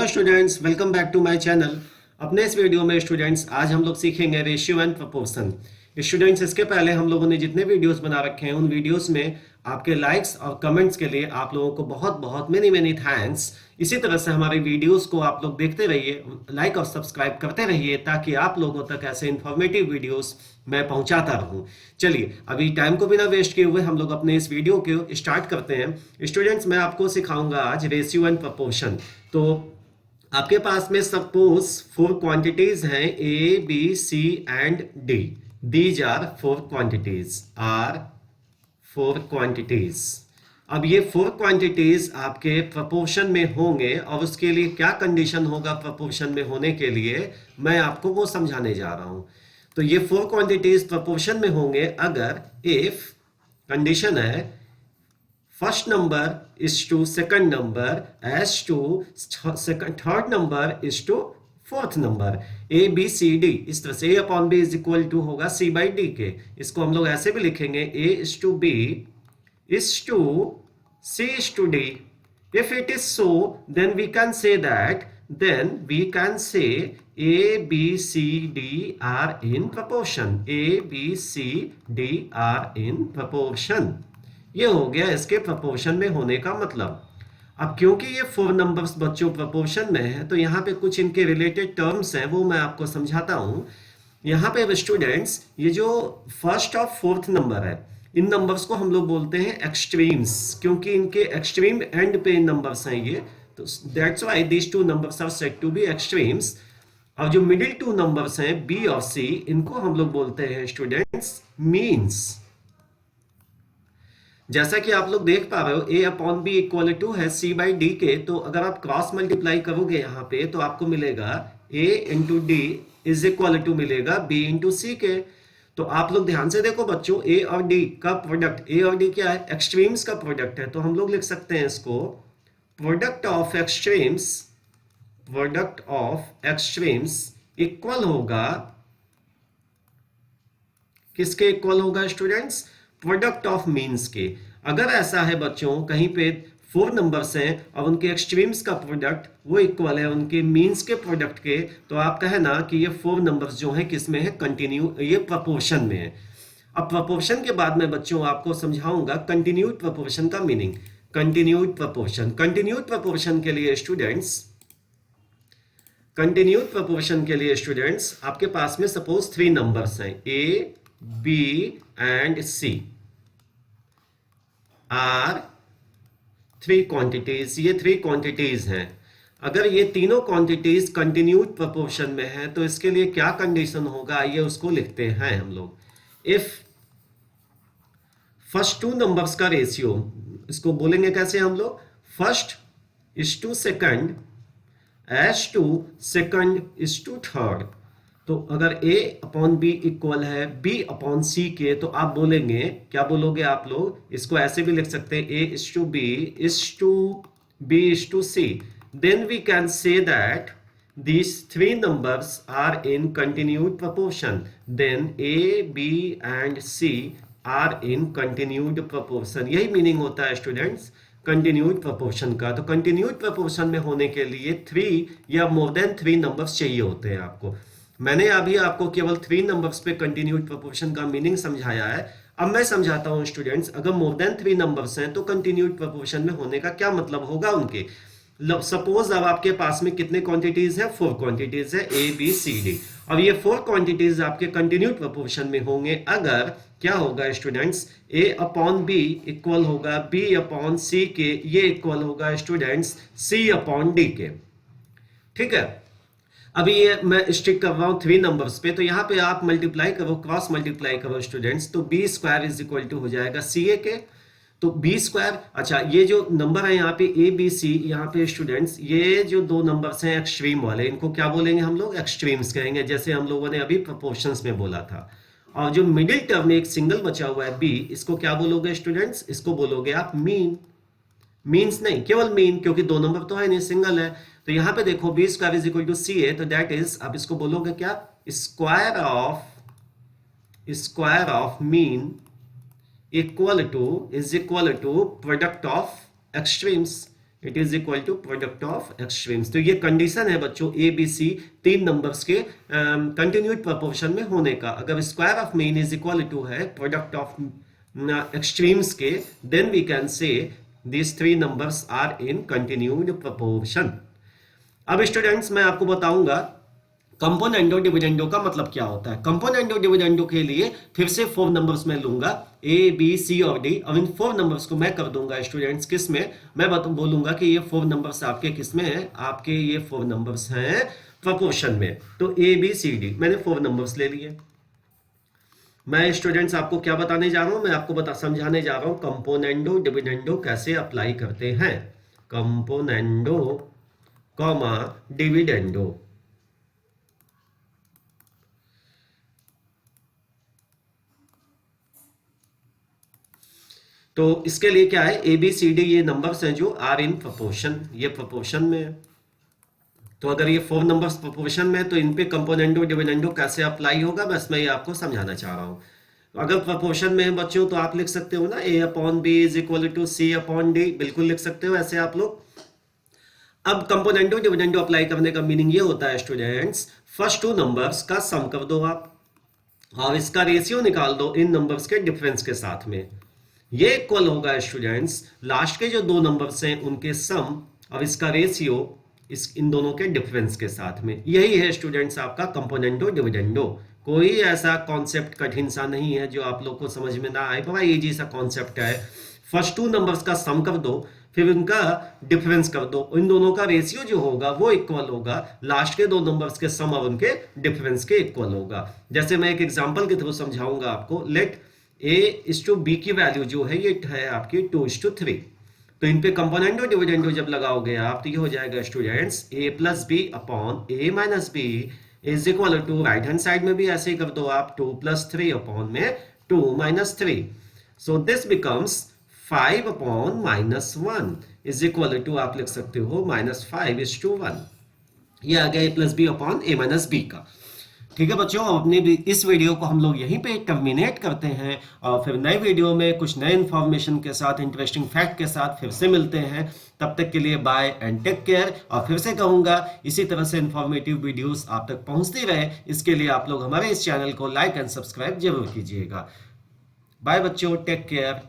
Students, welcome back to my channel. अपने इस video में स्टूडेंट्स आज हम लोग सीखेंगे रेशियो एंड प्रपोर्शन। स्टूडेंट्स, इसके पहले हम लोगों ने जितने वीडियोस बना रखे हैं उन वीडियोस में आपके लाइक्स और कमेंट्स के लिए आप लोगों को बहुत बहुत मेनी थैंक्स। इसी तरह से हमारी वीडियोस को आप लोग देखते रहिए, लाइक और सब्सक्राइब करते रहिए ताकि आप लोगों तक ऐसे इंफॉर्मेटिव वीडियोस मैं पहुंचाता रहूं। चलिए, अभी टाइम को बिना वेस्ट किए हुए हम लोग अपने इस वीडियो को स्टार्ट करते हैं। स्टूडेंट्स, मैं आपको सिखाऊंगा आज रेशियो एंड प्रपोर्शन। तो आपके पास में सपोज 4 क्वांटिटीज हैं A B C and D. These are 4 quantities are 4 quantities. अब ये 4 क्वांटिटीज आपके प्रपोर्शन में होंगे और उसके लिए क्या कंडीशन होगा प्रपोर्शन में होने के लिए मैं आपको वो समझाने जा रहा हूं। तो ये 4 क्वांटिटीज प्रपोर्शन में होंगे अगर इफ कंडीशन है first number is to second number as to third number is to fourth number. A B C D, इस तरह से A upon B is equal to होगा सी बाई डी के। इसको हम लोग ऐसे भी लिखेंगे A is to B is to C is to D. If it is so then we can say that we can say A, B, C, D are in proportion. A, B, C, D are in proportion. ये हो गया इसके proportion में होने का मतलब। अब क्योंकि ये 4 नंबर्स बच्चों प्रपोर्शन में है तो यहाँ पे कुछ इनके रिलेटेड टर्म्स हैं, वो मैं आपको समझाता हूँ। यहाँ पे स्टूडेंट्स ये जो फर्स्ट और फोर्थ नंबर है, इन नंबर्स को हम लोग बोलते हैं एक्सट्रीम्स, क्योंकि इनके एक्सट्रीम एंड पे नंबर्स हैं ये, तो that's why these 2 numbers are said to be extremes. और जो मिडिल 2 नंबर्स हैं बी और सी, इनको हम लोग बोलते हैं स्टूडेंट्स मीन्स। जैसा कि आप लोग देख पा रहे हो ए अपॉन बी इक्वल टू है सी बाई डी के, तो अगर आप क्रॉस मल्टीप्लाई करोगे यहाँ पे तो आपको मिलेगा A into D is equal to मिलेगा बी इंटू सी के। तो आप लोग ध्यान से देखो बच्चों, ए और डी का प्रोडक्ट, ए और डी क्या है, एक्सट्रीम्स का प्रोडक्ट है, तो हम लोग लिख सकते हैं इसको product of extremes, product of extremes equal होगा किसके इक्वल होगा स्टूडेंट्स, प्रोडक्ट ऑफ मीन्स के। अगर ऐसा है बच्चों कहीं पे 4 नंबर्स हैं और उनके एक्सट्रीम्स का प्रोडक्ट वो इक्वल है उनके मीन्स के प्रोडक्ट के, तो आप कहना कि ये 4 नंबर्स जो हैं किस में है, कंटिन्यू, ये प्रपोर्शन में है। अब प्रपोर्शन के बाद मैं बच्चों आपको समझाऊंगा कंटिन्यूड प्रपोर्शन का meaning. Continued proportion, continued proportion के लिए स्टूडेंट्स, कंटिन्यूड प्रपोर्शन के लिए स्टूडेंट्स आपके पास में सपोज 3 नंबर्स हैं A B and C are 3 quantities. ये 3 क्वांटिटीज हैं। अगर ये तीनों क्वांटिटीज कंटिन्यूड प्रपोर्शन में है तो इसके लिए क्या कंडीशन होगा, आइए उसको लिखते हैं हम लोग। इफ फर्स्ट 2 नंबर्स का रेशियो, इसको बोलेंगे कैसे हम लोग, first is to second as to second is to third. तो अगर a अपॉन बी इक्वल है b अपॉन सी के, तो आप बोलेंगे, क्या बोलोगे आप लोग, इसको ऐसे भी लिख सकते हैं a is to b is to b is to c। Then we can say that these 3 numbers are in continued proportion. Then a, b and c are in continued proportion. यही मीनिंग होता है students continued proportion का। तो continued proportion में होने के लिए 3 या मोर देन 3 नंबर्स चाहिए होते हैं आपको। मैंने अभी आपको केवल 3 नंबर्स पे कंटिन्यूड प्रपोर्शन का मीनिंग समझाया है। अब मैं समझाता हूं स्टूडेंट्स, अगर मोर देन 3 नंबर्स हैं तो कंटिन्यूड प्रपोर्शन में होने का क्या मतलब होगा उनके। सपोज अब आपके पास में कितने क्वांटिटीज है, 4 क्वांटिटीज है ए बी सी डी, और ये 4 क्वांटिटीज आपके कंटिन्यूड प्रपोर्शन में होंगे अगर क्या होगा स्टूडेंट्स, ए अपॉन बी इक्वल होगा बी अपॉन सी के, ये इक्वल होगा स्टूडेंट्स सी अपॉन डी के। ठीक है, अभी ये मैं स्टिक कर रहा हूं 3 नंबर्स पे, तो यहाँ पे आप मल्टीप्लाई करो, क्रॉस मल्टीप्लाई करो स्टूडेंट्स, तो B square is equal to हो जाएगा सी ए के। तो बी स्क्वायर, अच्छा ये जो नंबर है यहाँ पे ए बी सी, यहाँ पे स्टूडेंट्स ये जो 2 नंबर्स हैं एक्सट्रीम वाले, इनको क्या बोलेंगे हम लोग, एक्सट्रीम्स कहेंगे, जैसे हम लोगों ने अभी प्रोपोर्शंस में बोला था। और जो मिडिल टर्म में एक सिंगल बचा हुआ है बी, इसको क्या बोलोगे स्टूडेंट्स, इसको बोलोगे आप मीन। मीन्स नहीं, केवल मीन, क्योंकि 2 नंबर तो है नहीं, सिंगल है। तो यहाँ पे देखो B square is equal to C A, तो दैट इज, आप इसको बोलोगे क्या, square of mean is equal to product of extremes. It is equal to product of extremes. तो ये कंडीशन है बच्चों ए बी सी तीन नंबर्स के कंटिन्यूड प्रोपोर्शन में होने का। अगर square of mean is equal to है प्रोडक्ट ऑफ एक्सट्रीम्स के, then we can say these three numbers are in continued proportion। अब स्टूडेंट्स मैं आपको बताऊंगा कंपोनेंडो डिविडेंडो का मतलब क्या होता है। कंपोनेंडो डिविडेंडो के लिए फिर से 4 नंबर्स में लूंगा, ए बी सी और डी। अब इन 4 नंबर्स को मैं कर दूंगा स्टूडेंट्स किस में, मैं बोलूंगा कि ये 4 नंबर्स आपके किस में है, आपके ये 4 नंबर्स हैं प्रोपोर्शन में। तो ए बी सी डी मैंने 4 नंबर्स ले लिए। मैं स्टूडेंट्स आपको क्या बताने जा रहा हूं, मैं आपको समझाने जा रहा हूं कंपोनेंडो डिविडेंडो कैसे अप्लाई करते हैं। Componendo comma dividendo. तो इसके लिए क्या है, ए बी सी डी ये नंबर्स हैं जो आर इन प्रोपोर्शन, ये प्रोपोर्शन में है। तो अगर ये 4 नंबर्स प्रोपोर्शन में, तो इन पे कंपोनेंडो डिविडेंडो कैसे अप्लाई होगा, बस मैं ये आपको समझाना चाह रहा हूँ। अगर प्रोपोर्शन में है बच्चों तो आप लिख सकते हो ना A upon B is equal to C upon D, बिल्कुल लिख सकते हो ऐसे आप लोग। अब कंपोनेंडो डिविडेंडो अप्लाई करने का मीनिंग ये होता है स्टूडेंट्स, फर्स्ट 2 नंबर्स का सम कर दो आप और इसका रेशियो निकाल दो इन नंबर्स के डिफरेंस के साथ में। ये इक्वल होगा स्टूडेंट्स लास्ट के जो 2 नंबर्स हैं उनके सम और इसका रेशियो इन दोनों के डिफरेंस के साथ में। यही है स्टूडेंट्स आपका कंपोनेंडो डिविडेंडो। कोई ऐसा कॉन्सेप्ट कठिन सा नहीं है जो आप लोग को समझ में ना आए, बड़ा इजी सा कॉन्सेप्ट है। फर्स्ट 2 नंबर्स का सम कर दो, फिर उनका डिफरेंस कर दो, इन दोनों का रेशियो जो होगा वो इक्वल होगा लास्ट के 2 नंबर्स के सम और उनके डिफरेंस के इक्वल होगा। जैसे मैं एक एग्जांपल के थ्रू समझाऊंगा आपको। Let A is to B की वैल्यू जो है ये है आपकी 2:3। तो इन पे कंपोनेंडो डिविडेंडो जब लगाओगे आप तो ये हो जाएगा students A plus B upon A minus B is equal to, right hand side में भी ऐसे ही कर दो आप, 2 + 3 अपॉन में 2 - 3। So this becomes 5 upon -1 is equal to, आप लिख सकते हो -5:1। ये आ गया A plus B upon A minus B का। ठीक है बच्चों, अपने इस वीडियो को हम लोग यहीं पे टर्मिनेट करते हैं और फिर नए वीडियो में कुछ नए इन्फॉर्मेशन के साथ, इंटरेस्टिंग फैक्ट के साथ फिर से मिलते हैं। तब तक के लिए बाय एंड टेक केयर। और फिर से कहूंगा इसी तरह से इन्फॉर्मेटिव वीडियोस आप तक पहुंचती रहे, इसके लिए आप लोग हमारे इस चैनल को लाइक एंड सब्सक्राइब जरूर कीजिएगा। बाय बच्चों, टेक केयर।